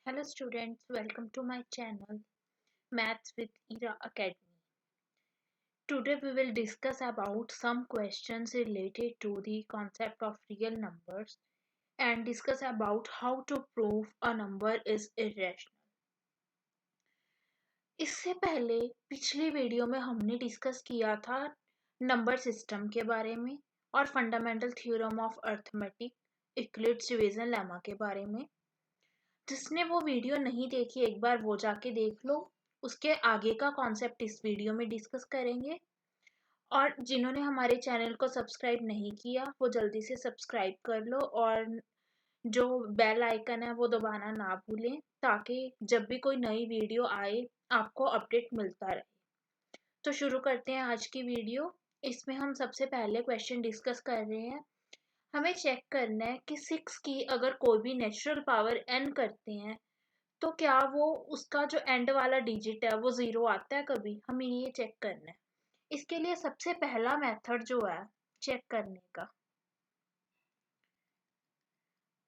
Hello students, welcome to my channel Maths with Ira Academy. Today we will discuss about some questions related to the concept of real numbers and discuss about how to prove a number is irrational. इससे पहले पिछली video में हमने discuss किया था number system के बारे में और fundamental theorem of arithmetic Euclid's division lemma के बारे में। जिसने वो वीडियो नहीं देखी एक बार वो जाके देख लो। उसके आगे का कॉन्सेप्ट इस वीडियो में डिस्कस करेंगे और जिन्होंने हमारे चैनल को सब्सक्राइब नहीं किया वो जल्दी से सब्सक्राइब कर लो और जो बेल आइकन है वो दबाना ना भूलें ताकि जब भी कोई नई वीडियो आए आपको अपडेट मिलता रहे। तो शुरू करते हैं आज की वीडियो। इसमें हम सबसे पहले क्वेश्चन डिस्कस कर रहे हैं। हमें चेक करना है कि 6 की अगर कोई भी नेचुरल पावर n करते हैं तो क्या वो उसका जो एंड वाला डिजिट है वो ज़ीरो आता है कभी? हमें ये चेक करना है। इसके लिए सबसे पहला मेथड जो है चेक करने का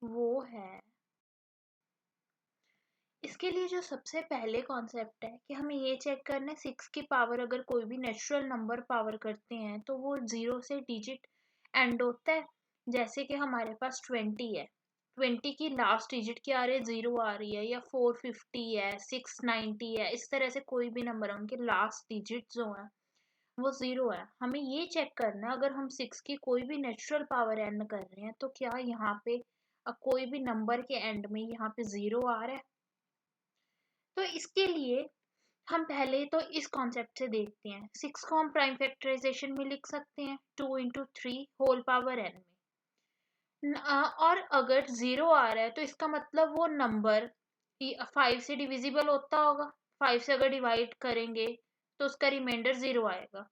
वो है, इसके लिए जो सबसे पहले कॉन्सेप्ट है कि हमें ये चेक करना है 6 की पावर अगर कोई भी नेचुरल नंबर पावर करते हैं तो वो ज़ीरो से डिजिट एंड होता है। जैसे कि हमारे पास 20 है, 20 की लास्ट डिजिट क्या आ रही है? ज़ीरो आ रही है, या 450 है, 690 है, इस तरह से कोई भी नंबर है उनके लास्ट डिजिट जो है वो ज़ीरो है। हमें ये चेक करना है अगर हम 6 की कोई भी नेचुरल पावर एंड कर रहे हैं तो क्या यहाँ पे कोई भी नंबर के एंड में यहाँ पे ज़ीरो आ रहा है। तो इसके लिए हम पहले तो इस कॉन्सेप्ट से देखते हैं। 6 को हम प्राइम फैक्टराइजेशन में लिख सकते हैं 2 इंटू 3 होल पावर n में। और अगर ज़ीरो आ रहा है तो इसका मतलब वो नंबर 5 से डिविजिबल होता होगा। 5 से अगर डिवाइड करेंगे तो उसका रिमाइंडर ज़ीरो आएगा।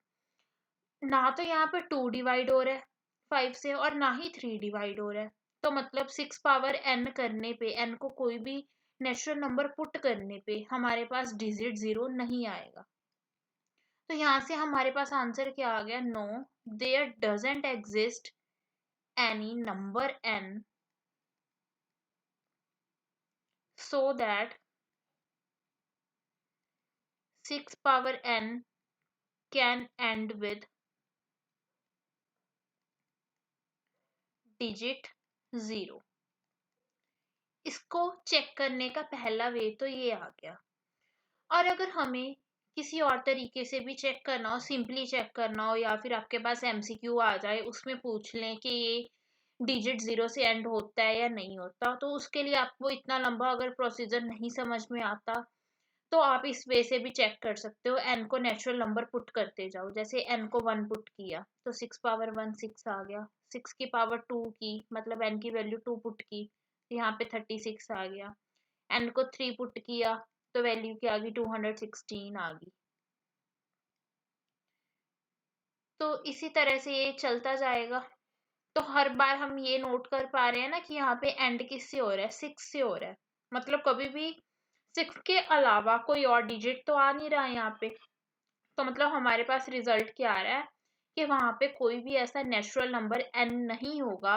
ना तो यहाँ पे 2 डिवाइड हो रहा है 5 से और ना ही 3 डिवाइड हो रहा है। तो मतलब 6 पावर n करने पे n को कोई भी नेचुरल नंबर पुट करने पे हमारे पास डिजिट ज़ीरो नहीं आएगा। तो यहाँ से हमारे पास आंसर क्या आ गया? No, there doesn't exist any number n so that 6 power n can end with digit 0। इसको चेक करने का पहला वे तो ये आ गया। और अगर हमें किसी और तरीके से भी चेक करना हो, सिंपली चेक करना हो या फिर आपके पास एमसीक्यू आ जाए उसमें पूछ लें कि ये डिजिट ज़ीरो से एंड होता है या नहीं होता, तो उसके लिए आपको इतना लंबा अगर प्रोसीजर नहीं समझ में आता तो आप इस वे से भी चेक कर सकते हो। एन को नेचुरल नंबर पुट करते जाओ। जैसे एन को 1 पुट किया तो 6 पावर 1 6 आ गया। 6 की पावर 2 की मतलब एन की वैल्यू 2 पुट की, यहाँ पे 36 आ गया। एन को 3 पुट किया तो वैल्यू क्या आ गई? 216 आ गई। तो इसी तरह से ये चलता जाएगा। तो हर बार हम ये नोट कर पा रहे हैं ना कि यहाँ पे एंड किससे हो रहा है? 6 से हो रहा है। मतलब कभी भी 6 के अलावा कोई और डिजिट तो आ नहीं रहा है यहाँ पे। तो मतलब हमारे पास रिजल्ट क्या आ रहा है कि वहां पे कोई भी ऐसा नेचुरल नंबर n नहीं होगा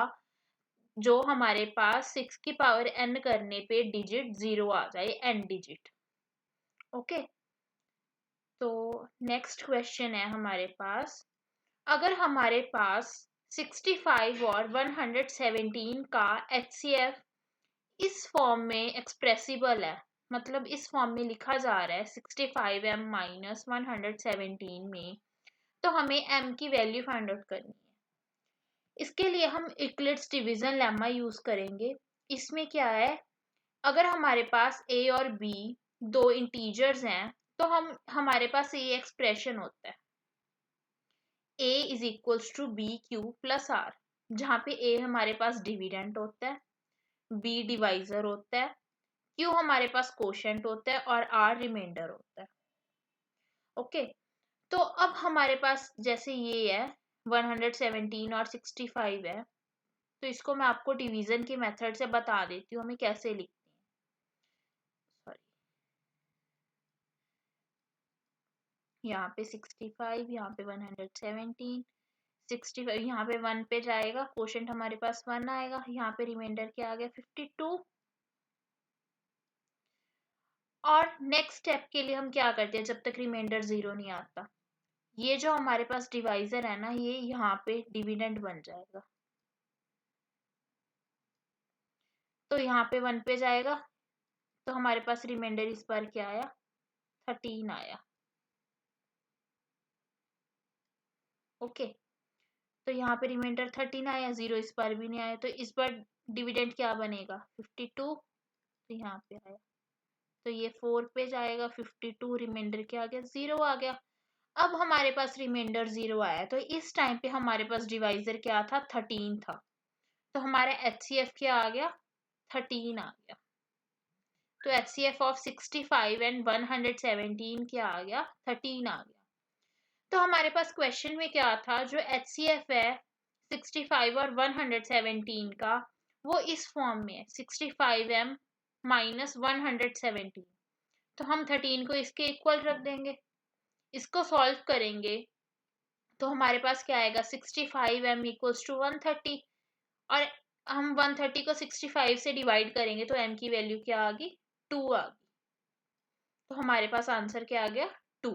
जो हमारे पास 6 की पावर n करने पे डिजिट ज़ीरो आ जाए, n डिजिट। ओके, तो नेक्स्ट क्वेश्चन है हमारे पास। अगर हमारे पास 65 और 117 का HCF इस फॉर्म में एक्सप्रेसिबल है, मतलब इस फॉर्म में लिखा जा रहा है 65m माइनस 117 में, तो हमें m की वैल्यू फाइंड आउट करनी है। इसके लिए हम यूक्लिड्स डिवीजन लेमा यूज करेंगे। इसमें क्या है, अगर हमारे पास a और b दो इंटीजर्स हैं तो हम हमारे पास ये एक्सप्रेशन होता है a is equals to b q plus r, जहाँ पे a हमारे पास डिविडेंट होता है, b डिवाइजर होता है, q हमारे पास कोशेंट होता है और r रिमाइंडर होता है। ओके, तो अब हमारे पास जैसे ये है 117 और 65 है, तो इसको मैं आपको डिवीजन के मेथड से बता देती हूँ हमें कैसे लिखते हैं। सॉरी, यहाँ पे 65, यहाँ पे 117, 65 यहाँ पे 1 पे जाएगा, क्वोशंट हमारे पास 1 आएगा, यहाँ पे रिमाइंडर क्या आ गया 52। नेक्स्ट स्टेप के लिए हम क्या करते हैं जब तक रिमाइंडर 0 नहीं आता, ये जो हमारे पास डिवाइजर है ना, ये यहाँ पे डिविडेंड बन जाएगा। तो यहाँ पे 1 पे जाएगा, तो हमारे पास रिमाइंडर इस बार क्या आया, 13 आया। ओके, तो यहाँ पे रिमाइंडर 13 आया, 0 इस बार भी नहीं आया, तो इस बार डिविडेंड क्या बनेगा, 52। तो यहाँ पे आया, तो ये 4 पे जाएगा, 52 रिमाइंडर क्या आ गया, 0 आ गया। अब हमारे पास रिमाइंडर 0 आया, तो इस टाइम पे हमारे पास डिवाइजर क्या था, 13 था। तो हमारा HCF क्या आ गया, 13 आ गया। तो HCF ऑफ 65 एंड 117 क्या आ गया, 13 आ गया। तो हमारे पास क्वेश्चन में क्या था, जो HCF है 65 और 117 का, वो इस फॉर्म में है 65m माइनस 117। तो हम 13 को इसके इक्वल रख देंगे, इसको सॉल्व करेंगे तो हमारे पास क्या आएगा, 65m इक्वल्स टू 130, और हम 130 को 65 से डिवाइड करेंगे तो m की वैल्यू क्या आ गई, 2 आ गई। तो हमारे पास आंसर क्या आ गया, 2।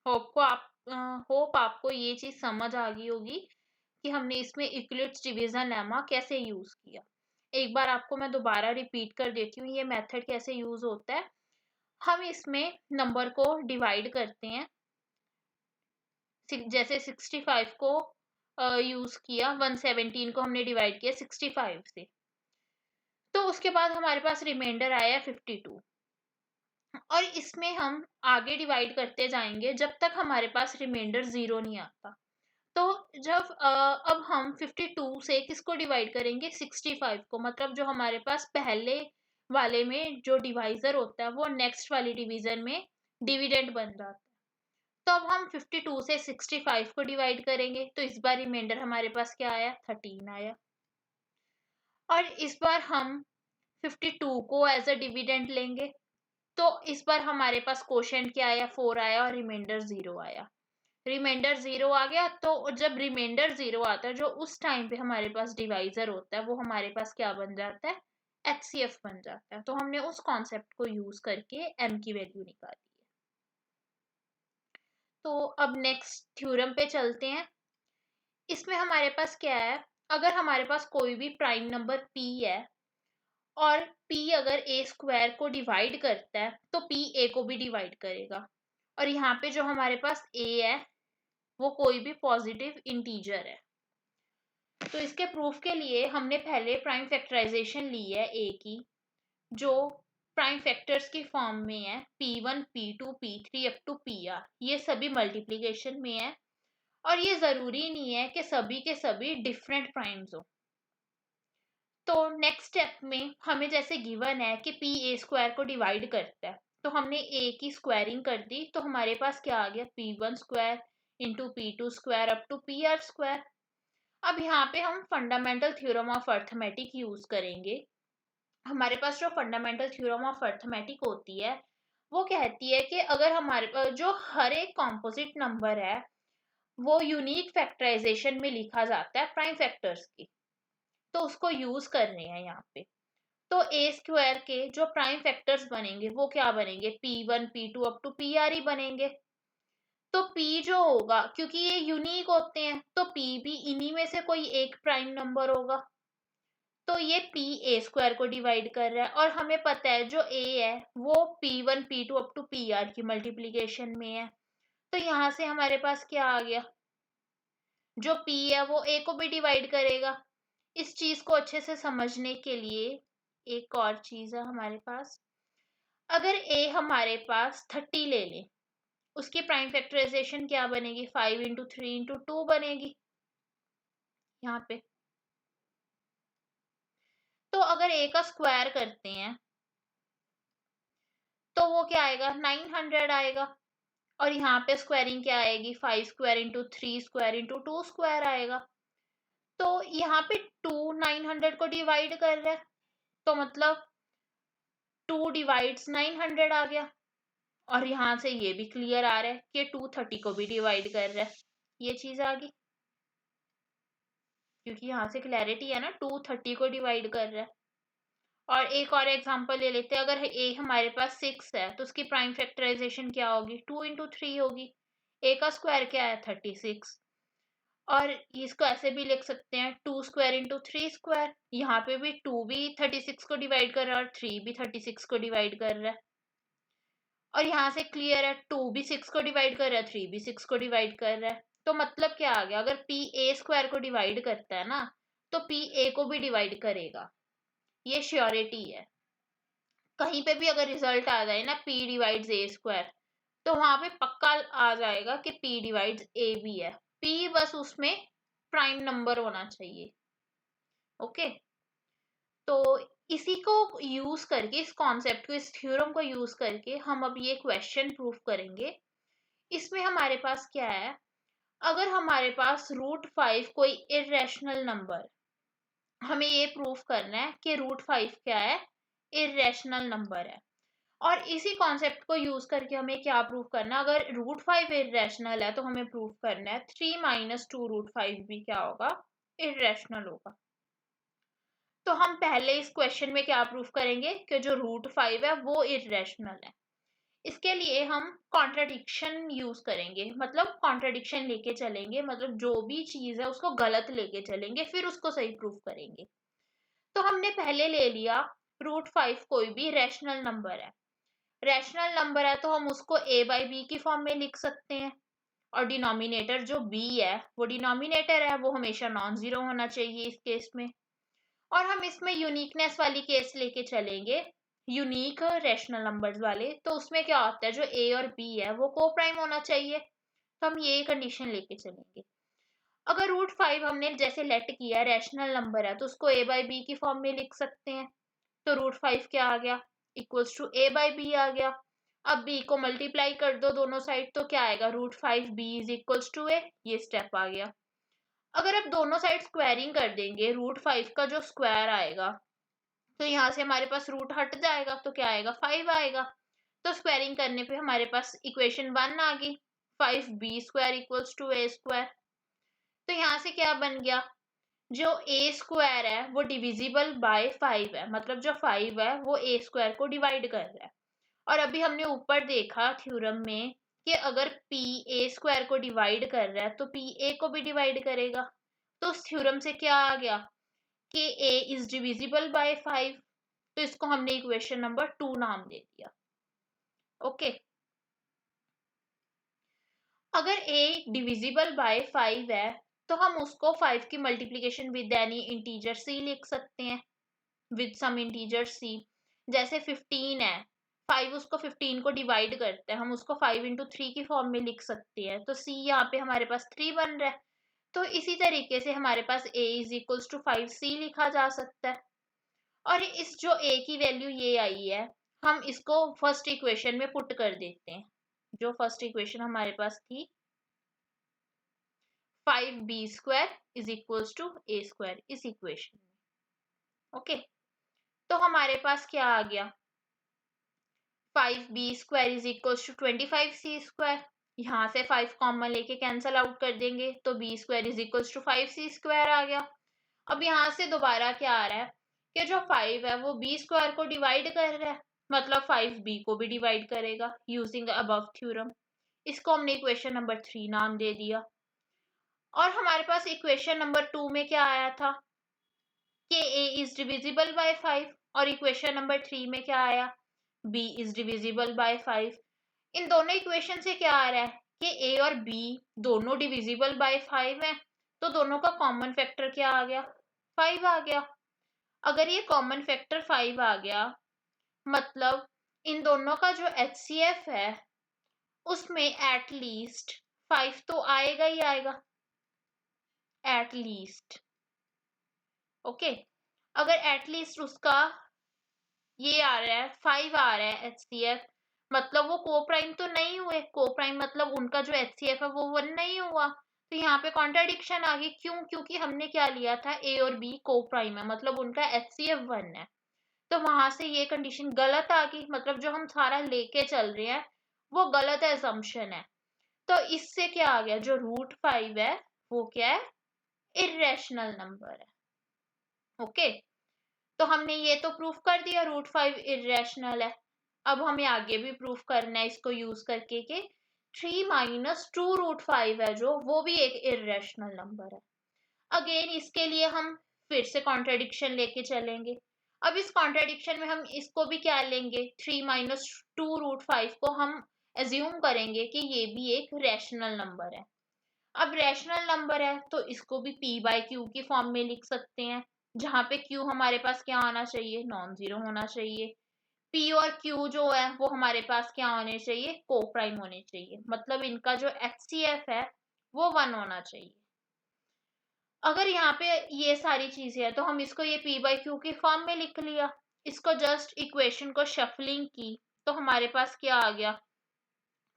होप आपको ये चीज समझ आ गई होगी कि हमने इसमें यूक्लिड्स डिवीजन लेमा कैसे यूज किया। एक बार आपको मैं दोबारा रिपीट कर देती हूँ ये मेथड कैसे यूज होता है। हम इसमें नंबर को डिवाइड करते हैं, जैसे 65 को यूज किया, 117 को हमने डिवाइड किया 65 से, तो उसके बाद हमारे पास रिमाइंडर आया 52, और इसमें हम आगे डिवाइड करते जाएंगे जब तक हमारे पास रिमाइंडर 0 नहीं आता। तो जब अब हम 52 से किसको डिवाइड करेंगे, 65 को, मतलब जो हमारे पास पहले वाले में जो डिवाइजर होता है वो नेक्स्ट वाली डिवीजन में डिविडेंड बन जाता है। तो अब हम 52 से 65 को डिवाइड करेंगे, तो इस बार रिमाइंडर हमारे पास क्या आया, 13 आया। और इस बार हम 52 को एज अ डिविडेंड लेंगे, तो इस बार हमारे पास कोशेंट क्या आया, 4 आया, और रिमाइंडर 0 आया। रिमाइंडर 0 आ गया, तो जब रिमाइंडर 0 आता है, जो उस टाइम पे हमारे पास डिवाइजर होता है, वो हमारे पास क्या बन जाता है, HCF बन जाता है। तो हमने उस कॉन्सेप्ट को यूज करके m की वैल्यू निकाली है। तो अब नेक्स्ट थ्योरम पे चलते हैं। इसमें हमारे पास क्या है, अगर हमारे पास कोई भी प्राइम नंबर p है और p अगर a स्क्वायर को डिवाइड करता है तो p a को भी डिवाइड करेगा, और यहाँ पे जो हमारे पास a है वो कोई भी पॉजिटिव इंटीजर है। तो इसके प्रूफ के लिए हमने पहले प्राइम फैक्टराइजेशन ली है a की, जो प्राइम फैक्टर्स की फॉर्म में है p1 p2 p3 up to pr, ये सभी मल्टीप्लिकेशन में है, और ये जरूरी नहीं है कि सभी के सभी डिफरेंट प्राइम्स हो। तो नेक्स्ट स्टेप में हमें जैसे गिवन है कि p a स्क्वायर को डिवाइड करता है, तो हमने a की स्क्वायरिंग कर दी, तो हमारे पास क्या आ गया, p1 square into p2 square up to pr square. अब यहाँ पे हम fundamental theorem of arithmetic use करेंगे। हमारे पास जो फंडामेंटल थ्योरम ऑफ अर्थमेटिक होती है वो कहती है कि अगर हमारे जो हर एक कॉम्पोजिट नंबर है वो यूनिक फैक्टराइजेशन में लिखा जाता है प्राइम फैक्टर्स की, तो उसको यूज कर रहे हैं यहाँ पे। तो ए स्क्वायर के जो प्राइम फैक्टर्स बनेंगे वो क्या बनेंगे, p1 p2 up to pr ही बनेंगे। तो p जो होगा, क्योंकि ये यूनिक होते हैं, तो p भी इन्हीं में से कोई एक प्राइम नंबर होगा। तो ये p a स्क्वायर को डिवाइड कर रहा है, और हमें पता है जो a है वो p1 p2 up to pr की मल्टीप्लिकेशन में है। तो यहाँ से हमारे पास क्या आ गया, जो p है वो a को भी डिवाइड करेगा। इस चीज को अच्छे से समझने के लिए एक और चीज है हमारे पास, अगर a हमारे पास 30 ले लें, उसकी प्राइम फैक्टराइजेशन क्या बनेगी, 5 इंटू 3 इंटू 2 बनेगी यहाँ पे। तो अगर a का स्क्वायर करते हैं तो वो क्या आएगा, 900 आएगा, और यहाँ पे स्क्वायरिंग क्या आएगी, 5 square into 3 square into 2 square आएगा। तो यहाँ पे 2 900 को डिवाइड कर रहा है, तो मतलब 2 डिवाइड्स 900 आ गया, और यहाँ से ये भी क्लियर आ रहा है कि 230 को भी डिवाइड कर रहा है। ये चीज आ गई, क्योंकि यहाँ से क्लैरिटी है ना, 230 को डिवाइड कर रहा है। और एक और एग्जांपल ले लेते हैं, अगर a हमारे पास 6 है तो उसकी प्राइम फैक्टराइजेशन क्या होगी, 2 इंटू 3 होगी। a का स्क्वायर क्या है, 36। और इसको ऐसे भी लिख सकते हैं 2 स्क्वायर इंटू 3 स्क्वायर। यहाँ पे भी 2 भी 36 को डिवाइड कर रहा है और 3 भी 36 को डिवाइड कर रहा है। और यहाँ से क्लियर है, 2 भी 6 को डिवाइड कर रहा है, 3 भी 6 को डिवाइड कर रहा है। तो मतलब क्या आ गया, अगर p a स्क्वायर को डिवाइड करता है ना तो p a को भी डिवाइड करेगा, ये श्योरिटी है। कहीं पे भी अगर रिजल्ट आ जाए ना p डिवाइड्स a स्क्वायर, तो वहां पे पक्का आ जाएगा कि p डिवाइड्स a भी है। p बस उसमें प्राइम नंबर होना चाहिए। ओके, तो इसी को यूज करके, इस कॉन्सेप्ट को, इस थ्योरम को यूज करके हम अब ये क्वेश्चन प्रूफ करेंगे। इसमें हमारे पास क्या है, अगर हमारे पास √5 कोई इरेशनल नंबर, हमें ये प्रूफ करना है कि √5 क्या है, इरेशनल नंबर है। और इसी कॉन्सेप्ट को यूज करके हमें क्या प्रूफ करना है, अगर √5 इरेशनल है तो हमें प्रूफ करना है 3 - 2 √5 भी क्या होगा, इरेशनल होगा। तो हम पहले इस क्वेश्चन में क्या प्रूफ करेंगे कि जो √5 है वो इरेशनल है। इसके लिए हम कॉन्ट्राडिक्शन यूज करेंगे, मतलब कॉन्ट्राडिक्शन लेके चलेंगे, मतलब जो भी चीज है उसको गलत लेके चलेंगे, फिर उसको सही प्रूफ करेंगे। तो हमने पहले ले लिया √5 कोई भी रैशनल नंबर है। रैशनल नंबर है तो हम उसको a/b की फॉर्म में लिख सकते हैं। और डिनोमिनेटर जो b है, वो डिनोमिनेटर है, वो हमेशा नॉन जीरो होना चाहिए इस केस में। और हम इसमें यूनिकनेस वाली केस लेके चलेंगे, यूनिक रैशनल नंबर्स वाले। तो उसमें क्या होता है, जो a और b है वो को प्राइम होना चाहिए, तो हम ये कंडीशन लेके चलेंगे। अगर √5 हमने जैसे लेट किया रैशनल नंबर है तो उसको a/b की फॉर्म में लिख सकते हैं। तो √5 क्या आ गया, इक्वल्स टू a/b आ गया। अब b को मल्टीप्लाई कर दो दोनों साइड, तो क्या आएगा, √5b is equals to a, ये स्टेप आ गया। अगर आप दोनों साइड स्क्वायरिंग कर देंगे, √5 का जो स्क्वायर आएगा, तो यहाँ से हमारे पास रूट हट जाएगा, तो क्या आएगा, 5 आएगा। तो स्क्वायरिंग करने पे हमारे पास इक्वेशन 1 आ गई, 5b² इक्वल्स टू a²। तो यहाँ से क्या बन गया, जो a² है वो डिविजिबल बाय 5 है, मतलब जो 5 है वो a² को डिवाइड कर रहा है। और अभी हमने ऊपर देखा थ्योरम में कि अगर p a² को डिवाइड कर रहा है तो p a को भी डिवाइड करेगा। तो उस थ्योरम से क्या आ गया कि a इज डिविजिबल बाय 5, तो इसको हमने इक्वेशन नंबर 2 नाम दे दिया। ओके, अगर a डिविजिबल बाय 5 है तो हम उसको 5 की multiplication with any integer c लिख सकते हैं, विद सम इंटीजर c। जैसे 15 है, 5 उसको 15 को डिवाइड करता है, हम उसको 5 इंटू 3 की फॉर्म में लिख सकते हैं, तो c यहाँ पे हमारे पास 3 बन रहा है। तो इसी तरीके से हमारे पास a is equals to 5c लिखा जा सकता है। और इस जो a की वैल्यू ये आई है, हम इसको फर्स्ट इक्वेशन में पुट कर देते हैं। जो फर्स्ट इक्वेशन हमारे पास थी 5b² is equals to a², इस इक्वेशन में। ओके, तो हमारे पास क्या आ गया, 5b² is equals to 25c²। यहाँ से 5 कॉमन लेके कैंसल आउट कर देंगे, तो b² is equals to 5c² आ गया। अब यहाँ से दोबारा क्या आ रहा है कि जो 5 है वो b² को डिवाइड कर रहा है, मतलब 5b को भी डिवाइड करेगा यूजिंग अबव थ्योरम। इसको हमने इक्वेशन नंबर 3 नाम दे दिया। और हमारे पास इक्वेशन नंबर 2 में क्या आया था कि a इज डिविजिबल बाय 5, और इक्वेशन नंबर 3 में क्या आया, b इज डिविजिबल बाय 5। इन दोनों इक्वेशन से क्या आ रहा है कि a और b दोनों डिविजिबल बाय 5 है, तो दोनों का कॉमन फैक्टर क्या आ गया, 5 आ गया। अगर ये कॉमन फैक्टर 5 आ गया, मतलब इन दोनों का जो HCF है उसमें एट लीस्ट 5 तो आएगा ही आएगा, एट लीस्ट। ओके, अगर एट लीस्ट उसका ये आ रहा है 5 आ रहा है HCF, मतलब वो को प्राइम तो नहीं हुए, को प्राइम मतलब उनका जो HCF है वो 1 नहीं हुआ। तो यहाँ पे कॉन्ट्राडिक्शन आ गई, क्यों, क्योंकि हमने क्या लिया था, a और b को प्राइम है, मतलब उनका HCF 1 है। तो वहां से ये कंडीशन गलत आ गई, मतलब जो हम सारा लेके चल रहे हैं वो गलत असम्पशन है। तो इससे क्या आ गया, जो √5 है वो क्या है, इरेशनल नंबर है। ओके, तो हमने ये तो प्रूफ कर दिया √5 इरेशनल है। अब हमें आगे भी प्रूफ करना है इसको यूज करके कि 3 माइनस 2√5 है जो, वो भी एक इरेशनल नंबर है। अगेन इसके लिए हम फिर से कॉन्ट्रेडिक्शन लेके चलेंगे। अब इस कॉन्ट्रेडिक्शन में हम इसको भी क्या लेंगे, 3 माइनस 2√5 को हम एज्यूम करेंगे कि ये भी एक रैशनल नंबर है। अब रैशनल नंबर है तो इसको भी p/q की फॉर्म में लिख सकते हैं, जहां पे q हमारे पास क्या आना चाहिए, नॉन जीरो होना चाहिए। p और q जो है वो हमारे पास क्या होने चाहिए, को प्राइम होने चाहिए, मतलब इनका जो HCF है वो 1 होना चाहिए। अगर यहाँ पे ये सारी चीजें है तो हम इसको ये p/q की फॉर्म में लिख लिया। इसको जस्ट इक्वेशन को शफलिंग की तो हमारे पास क्या आ गया,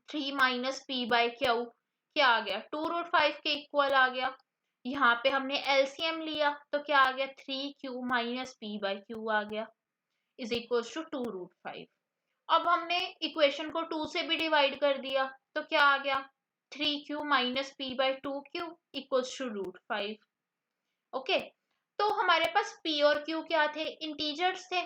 3 माइनस p/q क्या आ गया, 2√5 के इक्वल आ गया। यहाँ पे हमने एलसीएम लिया तो क्या आ गया, 3q माइनस p/q आ गया इज इक्वल टू 2√5। अब हमने इक्वेशन को 2 से भी डिवाइड कर दिया तो क्या आ गया, 3q minus p/2q equals to √5। Okay, तो हमारे पास p और q क्या थे, इंटीजर्स थे,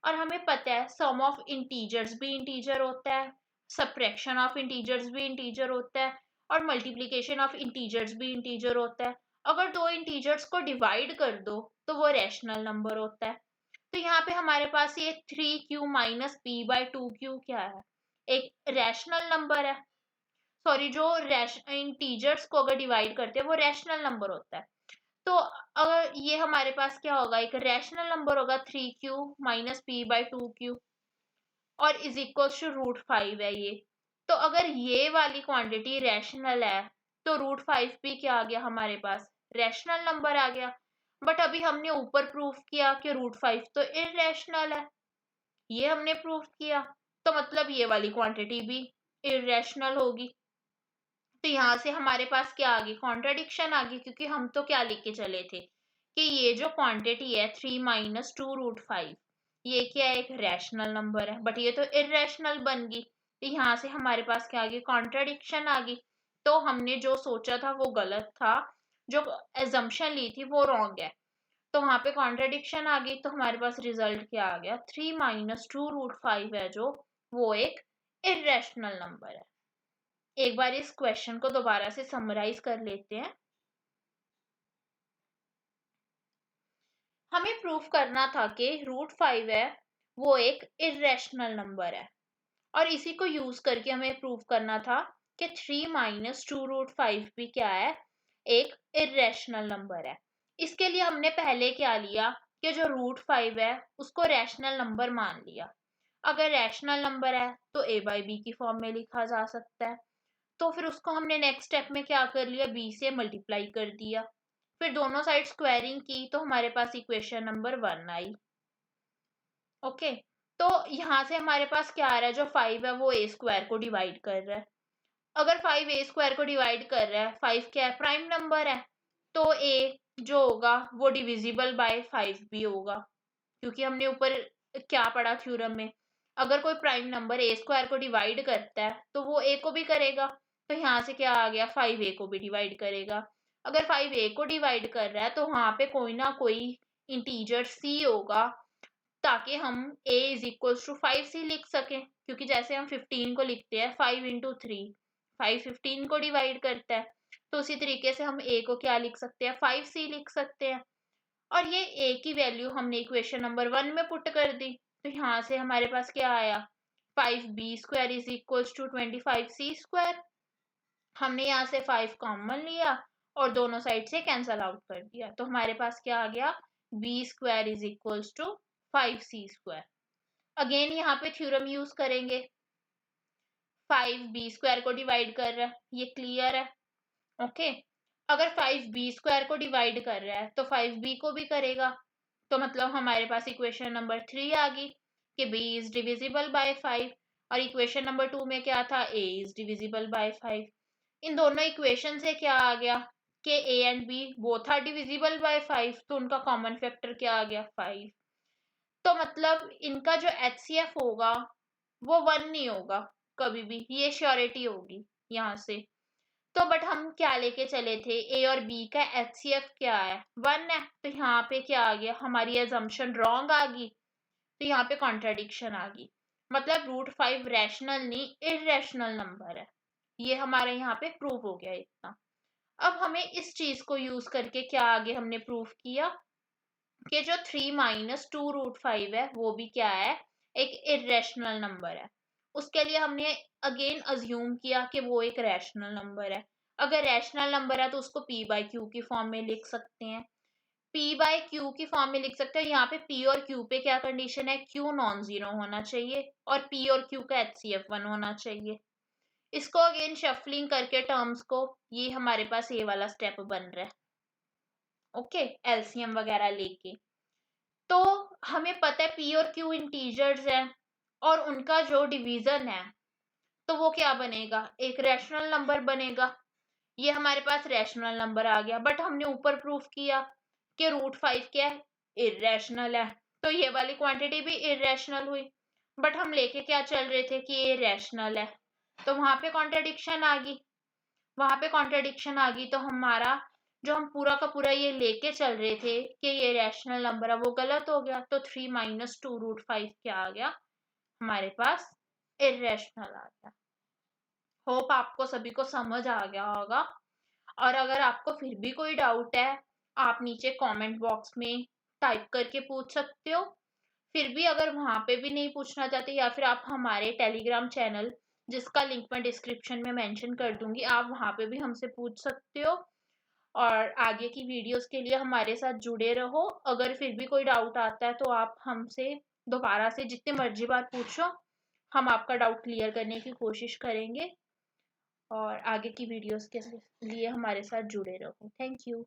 और हमें पता है सम ऑफ इंटीजर्स भी इंटीजर होता है, सब्ट्रैक्शन ऑफ इंटीजर्स भी इंटीजर होता है, और मल्टीप्लिकेशन ऑफ इंटीजर्स भी इंटीजर होता है। अगर दो इंटीजर्स को डिवाइड कर दो तो वो रैशनल नंबर होता है। तो यहाँ पे हमारे पास ये 3q माइनस p/2q क्या है, एक रैशनल नंबर है। सॉरी, जो इंटीजर्स को अगर डिवाइड करते हैं वो रैशनल नंबर होता है। तो अगर ये हमारे पास क्या होगा, एक रैशनल नंबर होगा 3q माइनस p/2q और इज इक्वल टू √5 है ये। तो अगर ये वाली क्वांटिटी रैशनल है तो √5 भी क्या आ गया हमारे पास, रैशनल नंबर आ गया। बट अभी हमने ऊपर प्रूफ किया कि √5 तो इररेशनल है, ये हमने प्रूफ किया, तो मतलब ये वाली क्वांटिटी भी इररेशनल होगी। तो यहाँ से हमारे पास क्या आ गई, कॉन्ट्राडिक्शन आ गई, क्योंकि हम तो क्या लेके चले थे कि ये जो क्वांटिटी है 3 माइनस 2√5 ये क्या है, एक रैशनल नंबर है, बट ये तो इररेशनल बन गई। तो यहाँ से हमारे पास क्या आ गई, कॉन्ट्राडिक्शन आ गई। तो हमने जो सोचा था वो गलत था, जो एजम्पशन ली थी वो रॉन्ग है, तो वहां पे कॉन्ट्राडिक्शन आ गई। तो हमारे पास रिजल्ट क्या आ गया, 3 माइनस 2√5 है जो, वो एक इररेशनल नंबर है। एक बार इस क्वेश्चन को दोबारा से समराइज कर लेते हैं। हमें प्रूफ करना था कि √5 है वो एक इररेशनल नंबर है, और इसी को यूज करके हमें प्रूफ करना था कि 3 माइनस 2√5 भी क्या है, एक इररेशनल नंबर है। इसके लिए हमने पहले क्या लिया कि जो √5 है उसको रैशनल नंबर मान लिया। अगर रैशनल नंबर है तो a/b की फॉर्म में लिखा जा सकता है। तो फिर उसको हमने नेक्स्ट स्टेप में क्या कर लिया, b से मल्टीप्लाई कर दिया, फिर दोनों साइड स्क्वायरिंग की तो हमारे पास इक्वेशन नंबर 1 आई। ओके, तो यहाँ से हमारे पास क्या आ रहा है, जो 5 है वो a² को डिवाइड कर रहा है। अगर 5 a² को डिवाइड कर रहा है, 5 क्या है, प्राइम नंबर है, तो a जो होगा वो डिविजिबल बाय 5 भी होगा, क्योंकि हमने ऊपर क्या पढ़ा थ्योरम में, अगर कोई प्राइम नंबर a² को डिवाइड करता है तो वो a को भी करेगा। तो यहाँ से क्या आ गया, 5a को भी डिवाइड करेगा। अगर 5a को डिवाइड कर रहा है तो वहां पे कोई ना कोई इंटीजर c होगा, ताकि हम a is equal to 5c लिख सकें, क्योंकि जैसे हम 15 को लिखते हैं 5 इंटू 3, 5 15 को डिवाइड करता है, तो उसी तरीके से हम a को क्या लिख सकते हैं, 5c लिख सकते हैं। और ये a की वैल्यू हमने इक्वेशन नंबर 1 में पुट कर दी, तो यहाँ से हमारे पास क्या आया, 5b² is equal to 25c²। हमने यहाँ से 5 कॉमन लिया और दोनों साइड से कैंसल आउट कर दिया, तो हमारे पास क्या आ गया, b² is equal to 5c²। Again यहाँ पे थ्योरम यूज करेंगे, 5b² को डिवाइड कर रहा है, ये क्लियर है। ओके, अगर 5b² को डिवाइड कर रहा है तो 5b को भी करेगा, तो मतलब हमारे पास इक्वेशन नंबर 3 आ गई कि b इज डिविजिबल बाय 5, और इक्वेशन नंबर 2 में क्या था, a इज डिविजिबल बाय 5। इन दोनों इक्वेशन से क्या आ गया कि a and b both are divisible by 5, तो उनका कॉमन फैक्टर क्या आ गया, 5। तो मतलब इनका जो HCF होगा वो 1 नहीं होगा कभी भी, ये श्योरिटी होगी यहाँ से। तो बट हम क्या लेके चले थे, ए और बी का HCF क्या है, 1 है, तो यहाँ पे क्या आ गया, हमारी एजम्पशन रॉन्ग आ गई, तो यहाँ पे कॉन्ट्राडिक्शन आ गई। मतलब √5 रैशनल नहीं इररेशनल नंबर है, ये हमारा यहाँ पे प्रूव हो गया इतना। अब हमें इस चीज को यूज करके क्या आगे हमने प्रूव किया कि जो 3 - 2√5 है वो भी क्या है, एक इररेशनल नंबर है। उसके लिए हमने अगेन अज्यूम किया कि वो एक रैशनल नंबर है। अगर रैशनल नंबर है तो उसको p/q की फॉर्म में लिख सकते हैं, p/q की फॉर्म में लिख सकते हैं। यहाँ पे p और q पे क्या कंडीशन है, q नॉन जीरो होना चाहिए और p और q का HCF 1 होना चाहिए। इसको अगेन शफलिंग करके टर्म्स को, ये हमारे पास ये वाला स्टेप बन रहा है। ओके, एलसीएम वगैरह लेके तो हमें पता है p और q इंटीजर्स हैं और उनका जो डिवीजन है तो वो क्या बनेगा, एक रैशनल नंबर बनेगा। ये हमारे पास रैशनल नंबर आ गया, बट हमने ऊपर प्रूफ किया कि √5 क्या है, इररेशनल है, तो ये वाली क्वांटिटी भी इररेशनल हुई। बट हम लेके क्या चल रहे थे कि ये रैशनल है, तो वहां पे कॉन्ट्राडिक्शन आ गई। तो हमारा जो हम पूरा का पूरा ये लेके चल रहे थे कि ये रैशनल नंबर है वो गलत हो गया। तो 3 - 2√5 क्या आ गया हमारे पास, इररेशनल आ गया। होप आपको सभी को समझ आ गया होगा। और अगर आपको फिर भी कोई डाउट है, आप नीचे कमेंट बॉक्स में टाइप करके पूछ सकते हो। फिर भी अगर वहां पे भी नहीं पूछना चाहते, या फिर आप हमारे टेलीग्राम चैनल, जिसका लिंक मैं डिस्क्रिप्शन में मेंशन कर दूंगी, आप वहां पे भी हमसे पूछ सकते हो। और आगे की वीडियोस के लिए हमारे साथ जुड़े रहो। अगर फिर भी कोई डाउट आता है तो आप हमसे दोबारा से जितने मर्जी बार पूछो, हम आपका डाउट क्लियर करने की कोशिश करेंगे। और आगे की वीडियोस के लिए हमारे साथ जुड़े रहो। Thank you.